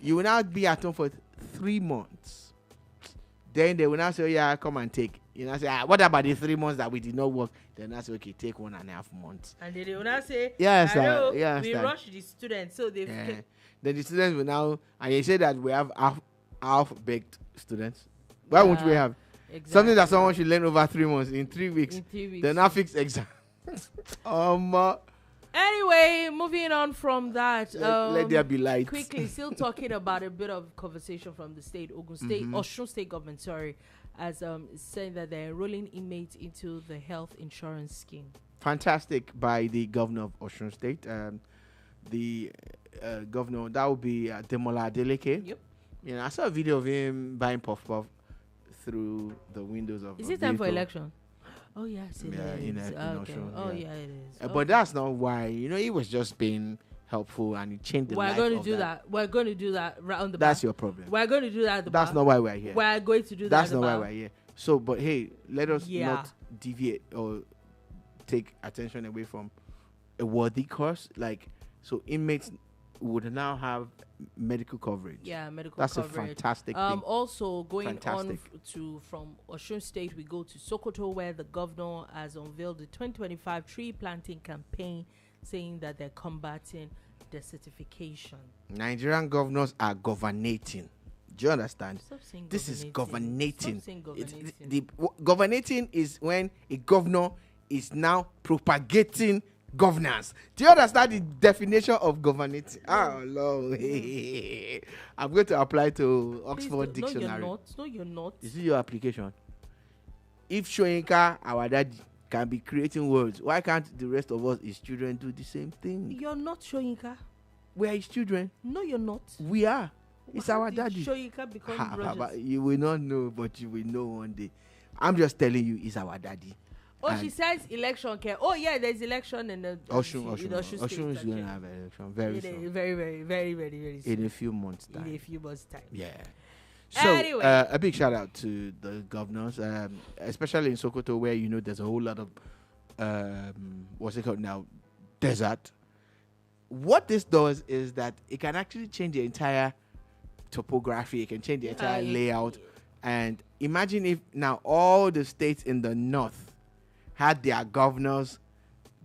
You will now be at home for 3 months. Then they will now say, yeah, come and take. You know, say, what about the 3 months that we did not work? Then I say, okay, take 1.5 months. And they will now say, we rush the students, so they. Then the students will now, and you say that we have half-baked students. Why won't we have something that someone should learn over 3 months in 3 weeks? Then now fix exam. Anyway, moving on from that. Let there be light. Quickly, still talking about a bit of conversation from the state, Ogun State, Osun State government, sorry, as saying that they're enrolling inmates into the health insurance scheme. Fantastic by the governor of Osun State. The governor, that would be Demola Adeleke. Yep. You know, I saw a video of him buying puff through the windows of. Is it time for election? Oh yes, it is. In Osun, yeah, it is. But that's not why. You know, he was just being helpful and he changed the life. We're going to do that. We're going to do that round the That's back. your problem. We're going to do that. That's not why we're here. We're going to do that. That's not why we're here. So, but hey, let us not deviate or take attention away from a worthy cause. Like, so inmates would now have medical coverage. Yeah, medical That's coverage. That's a fantastic thing. Also, going on from Osun State, we go to Sokoto, where the governor has unveiled the 2025 tree planting campaign, saying that they're combating desertification. Nigerian governors are governating. Do you understand? Stop saying this governating. Is governating. Stop saying governating. Governating is when a governor is now propagating governance. Do you understand the definition of governance? Oh Lord. I'm going to apply to Oxford Dictionary. No, you're not. Is it your application? If Shoyinka, our daddy, can be creating words, why can't the rest of us, his children, do the same thing? You're not Shoyinka. We are his children. No, you're not. We are. It's How our did daddy. Shoyinka become Rogers? You will not know, but you will know one day. I'm just telling you, it's our daddy. Oh, and she says election care. Oh yeah, there's election in the Oshun is going to have an election very soon. Very soon. In a few months' time. Yeah. So anyway, a big shout out to the governors, especially in Sokoto, where there's a whole lot of what's it called now, desert. What this does is that it can actually change the entire topography. It can change the entire layout. And imagine if now all the states in the north had their governors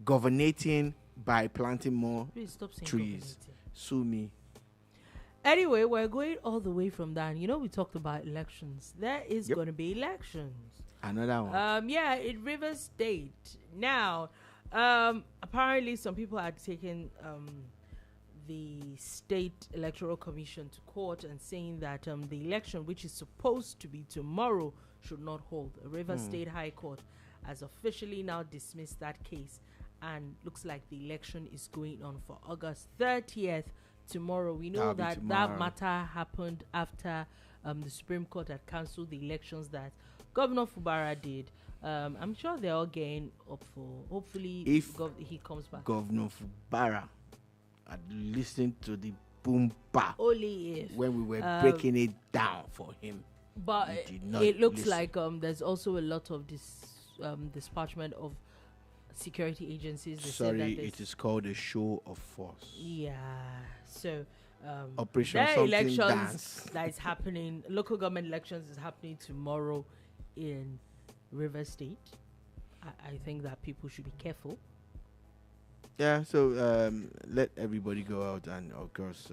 governating by planting more trees. Sue me. Anyway, we're going all the way from that. We talked about elections. There is going to be elections. Another one. Yeah, in Rivers State. Now, apparently some people had taken the State Electoral Commission to court and saying that the election, which is supposed to be tomorrow, should not hold. A Rivers State High Court has officially now dismissed that case, and looks like the election is going on for August 30th. Tomorrow. We know that matter happened after the Supreme Court had cancelled the elections that Governor Fubara did. I'm sure they're all getting up for, hopefully, if he comes back. Governor Fubara had listened to the boom ba only if when we were breaking it down for him. But it looks like there's also a lot of this dispatchment of security agencies. Sorry, it is called a show of force. Yeah. So Operation there Something elections Dance that is happening. Local government elections is happening tomorrow in River State. I think that people should be careful. Yeah. So let everybody go out and of course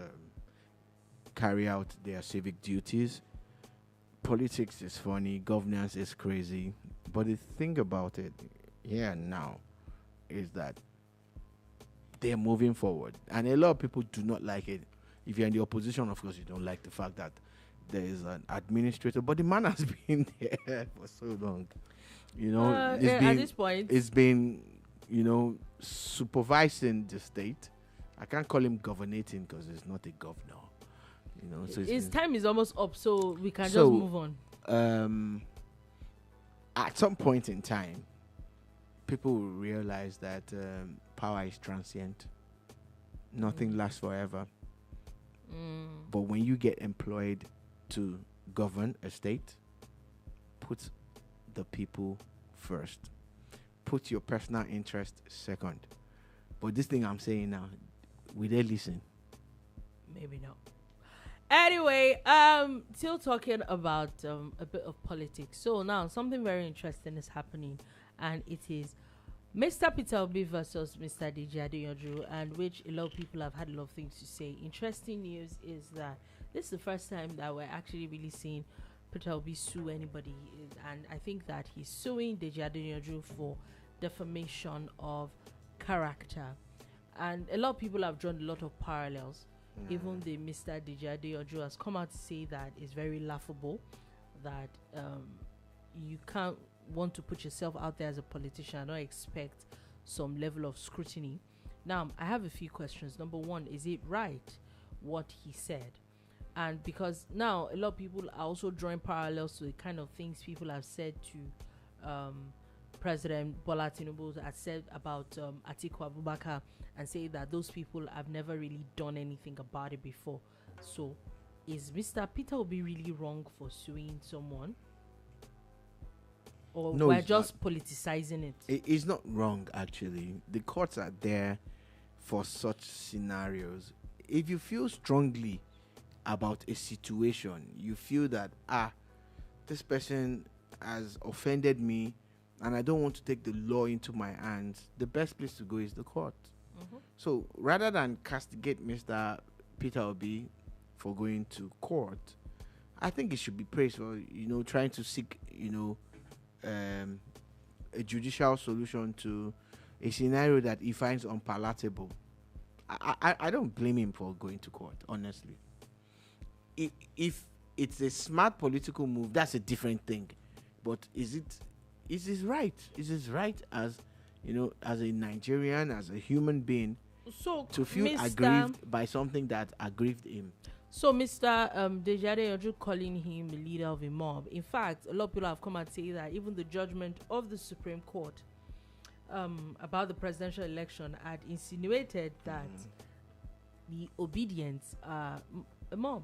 carry out their civic duties. Politics is funny, governance is crazy, but the thing about it here now is that they're moving forward, and a lot of people do not like it. If you're in the opposition, of course, you don't like the fact that there is an administrator, but the man has been there for so long. At this point, it's been, supervising the state. I can't call him governating because he's not a governor. So his time is almost up, so we can just move on. At some point in time, people will realize that power is transient. Nothing lasts forever. But when you get employed to govern a state, put the people first. Put your personal interest second. But this thing I'm saying now, will they listen? Maybe not. Anyway, still talking about a bit of politics. So now something very interesting is happening, and it is Mr. Peter Obi versus Mr. Deji Adeyanju, and which a lot of people have had a lot of things to say. Interesting news is that this is the first time that we're actually really seeing Peter Obi sue anybody, and I think that he's suing Deji Adeyanju for defamation of character, and a lot of people have drawn a lot of parallels. Even the Mr. Deji Adeyanju has come out to say that it's very laughable that you can't want to put yourself out there as a politician and not expect some level of scrutiny. Now, I have a few questions. Number one, is it right what he said? And because now a lot of people are also drawing parallels to the kind of things people have said to President Bola Tinubu has said about Atiku Abubakar, and say that those people have never really done anything about it before. So, is Mr. Peter Obi really wrong for suing someone? Or no, we're just not politicizing it? It's not wrong, actually. The courts are there for such scenarios. If you feel strongly about a situation, you feel that, this person has offended me, and I don't want to take the law into my hands, the best place to go is the court. So rather than castigate Mr. Peter Obi for going to court, I think he should be praised for trying to seek a judicial solution to a scenario that he finds unpalatable, I don't blame him for going to court, honestly. If it's a smart political move, that's a different thing. But is it right? Is it right as, as a Nigerian, as a human being, to feel aggrieved by something that aggrieved him? So, Mr. Deji Adeyanju calling him the leader of a mob. In fact, a lot of people have come and say that even the judgment of the Supreme Court about the presidential election had insinuated that the obedience are a mob.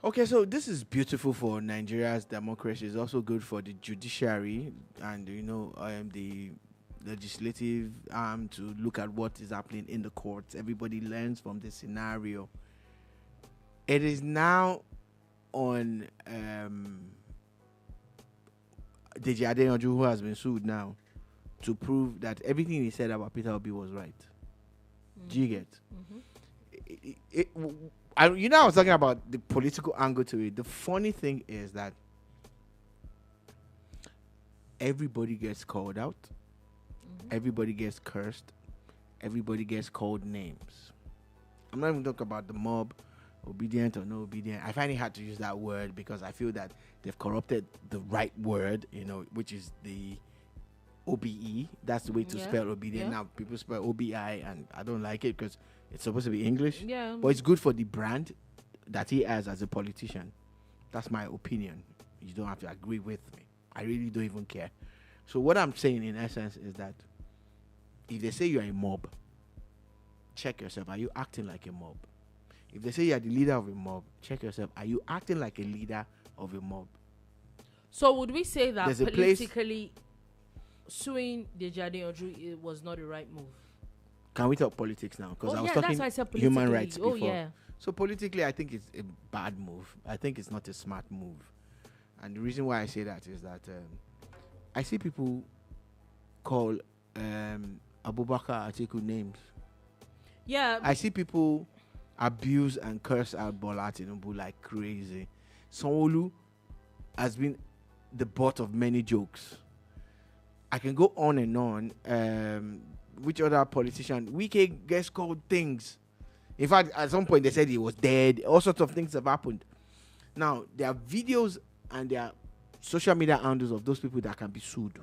Okay, so this is beautiful for Nigeria's democracy. It's also good for the judiciary and, the legislative arm to look at what is happening in the courts. Everybody learns from the scenario. It is now on Deji Adeyanju, who has been sued now, to prove that everything he said about Peter Obi was right. Do you get? I was talking about the political angle to it. The funny thing is that everybody gets called out. Everybody gets cursed. Everybody gets called names. I'm not even talking about the mob, obedient or no obedient. I find it hard to use that word because I feel that they've corrupted the right word, which is the OBE. That's the way to spell obedient. Now people spell OBI, and I don't like it because it's supposed to be English. Yeah. But it's good for the brand that he has as a politician. That's my opinion. You don't have to agree with me. I really don't even care. So what I'm saying in essence is that if they say you're a mob, check yourself. Are you acting like a mob? If they say you're the leader of a mob, check yourself. Are you acting like a leader of a mob? So would we say that politically suing Deji Adeyanju was not the right move? Can we talk politics now? Because I was talking human rights before. Yeah. So politically, I think it's a bad move. I think it's not a smart move. And the reason why I say that is that I see people call Abubakar Atiku names. Yeah. I see people abuse and curse out Bola Tinubu like crazy. Sanwo-Olu has been the butt of many jokes. I can go on and on. Which other politician? Wike gets called things. In fact, at some point they said he was dead. All sorts of things have happened. Now, there are videos and there are social media handles of those people that can be sued.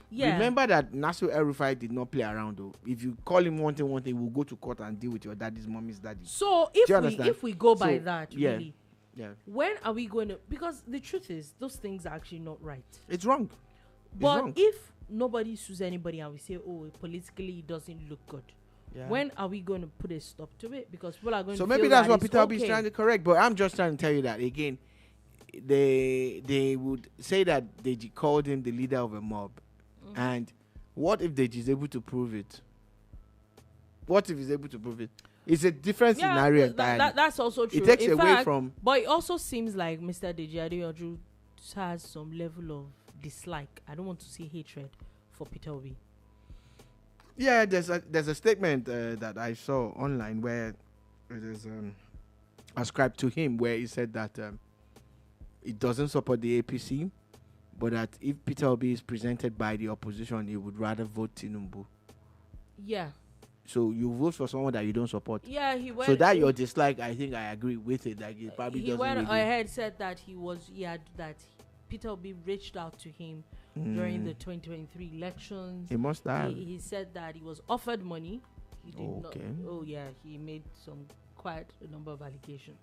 Yeah. Remember that Nasir El-Rufai did not play around, though. If you call him one thing, we'll go to court and deal with your daddy's mommy's daddy. So if we go by that, really, yeah. When are we going to? Because the truth is, those things are actually not right. It's wrong. But if nobody sues anybody and we say, oh, politically it doesn't look good, when are we going to put a stop to it? Because people are going to. So maybe that's what Peter Obi is trying to correct. But I'm just trying to tell you that again. They would say that Deji called him the leader of a mob. And what if Deji is able to prove it? What if he's able to prove it? It's a different scenario. That's also true. It takes away from. But it also seems like Mr. Deji Adeyanju has some level of dislike. I don't want to say hatred for Peter Obi. Yeah, there's a statement that I saw online where it is ascribed to him, where he said that it doesn't support the APC. But that if Peter Obi is presented by the opposition, he would rather vote Tinubu. Yeah. So you vote for someone that you don't support. Yeah, he went. So that your dislike, I think I agree with it. Like it probably doesn't. He went ahead, said that Peter Obi reached out to him during the 2023 elections. He must have. He said that he was offered money. He did not. Oh yeah, he made quite a number of allegations.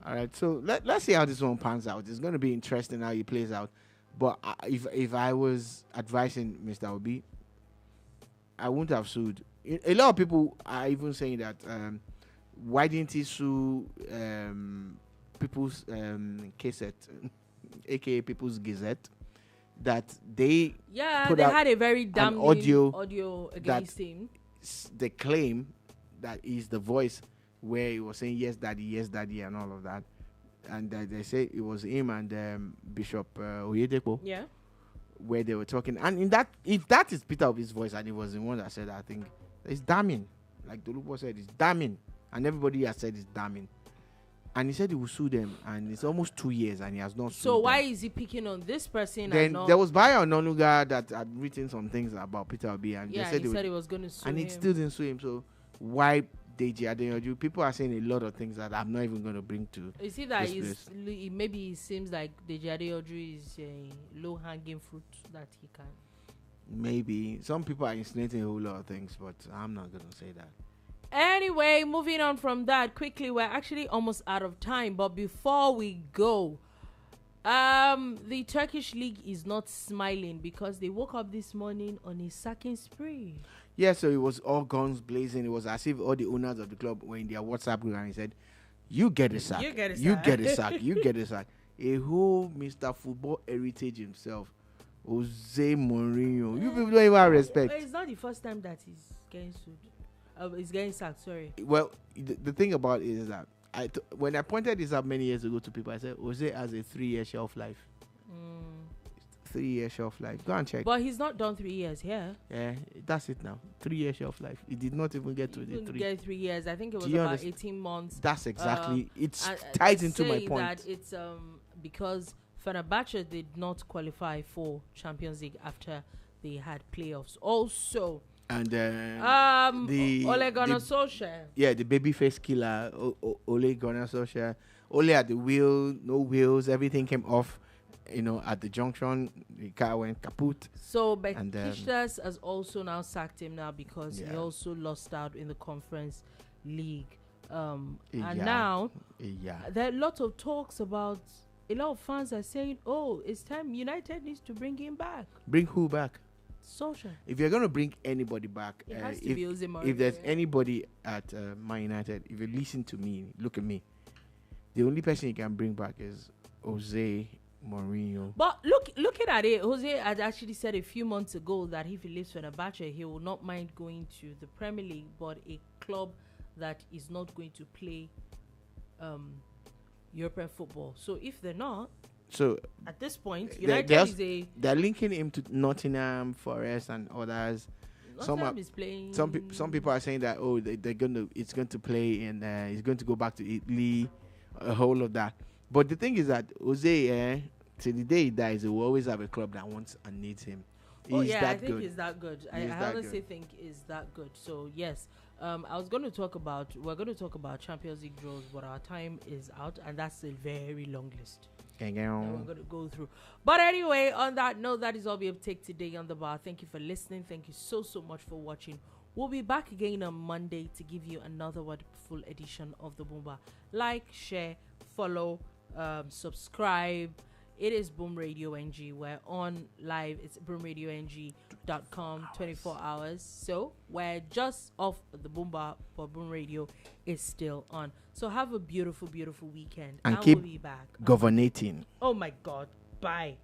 All right, so let's see how this one pans out. It's going to be interesting how he plays out. But if I was advising Mr. Obi, I wouldn't have sued. A lot of people are even saying that why didn't he sue People's Gazette, aka People's Gazette, that they had a very damning audio against him. They claim that he's the voice where he was saying yes daddy and all of that. And they say it was him and Bishop Oyedepo. Yeah. Where they were talking. And if that is Peter Obi's voice and it was the one that said, I think it's damning. Like Dolupo said, it's damning. And everybody has said it's damning. And he said he will sue them, and it's almost 2 years, and he has not sued So why them. is he picking on this person? Then and not, there was Bayo Ononuga that had written some things about Peter Obi, and yeah, they said he said he was going to sue and him. it still didn't sue him. So why Deji Adeyanju? People are saying a lot of things that I'm not even going to bring to. You see that this maybe it seems like Deji Adeyanju is a low-hanging fruit that he can. Maybe some people are insinuating a whole lot of things, but I'm not going to say that. Anyway, moving on from that quickly, we're actually almost out of time. But before we go, the Turkish league is not smiling because they woke up this morning on a sacking spree. Yeah, so it was all guns blazing. It was as if all the owners of the club were in their WhatsApp group and he said, "You get a sack. You get a You sack. get a sack. You get a sack." A whole Mr. Football heritage himself, Jose Mourinho. You people don't even have respect. It's not the first time that he's getting sued. He's getting sacked. Sorry. Well, the thing about it is that when I pointed this out many years ago to people, I said Jose has a 3-year shelf life. 3-year shelf life. Go and check. But he's not done 3 years here. Yeah, that's it now. 3-year shelf life. He did not even get to He the didn't 3. get 3 years. I think it was Do you about understand? 18 months. That's exactly. It's And tied they into my say point. that it's because Fenerbahce did not qualify for Champions League after they had playoffs. Also, And the Ole Gunnar Solskjaer. Yeah, the babyface killer, Ole Gunnar Solskjaer. Ole at the wheel, no wheels, everything came off. At the junction, the car went kaput. So Besiktas has also now sacked him now because he also lost out in the Conference League. And now there are a lot of talks about. A lot of fans are saying, "Oh, it's time United needs to bring him back." Bring who back? Solskjaer. If you're going to bring anybody back, It has to be Jose Mourinho. if there's anybody at Man United, if you listen to me, look at me, the only person you can bring back is Jose Mourinho. But looking at it, Jose had actually said a few months ago that if he leaves Fenerbahce, he will not mind going to the Premier League, but a club that is not going to play European football. So if they're not, so at this point, United they're linking him to Nottingham Forest and others. Nottingham is playing. Some people are saying that it's going to play and he's going to go back to Italy, a whole of that. But the thing is that Jose, till the day he dies, he will always have a club that wants and needs him. I think he's that good. I honestly think he's that good. So yes, we're going to talk about Champions League draws, but our time is out, and that's a very long list that we're going to go through. But anyway, on that note, that is all we have take today on the bar. Thank you for listening. Thank you so much for watching. We'll be back again on Monday to give you another wonderful edition of the Boom Bar. Like, share, follow, subscribe. It is Boom Radio NG. We're on live. It's boomradiong.com 24 hours. So we're just off the Boom Bar, but Boom Radio is still on. So have a beautiful, beautiful weekend. And keep we'll be back. governating. Oh my God. Bye.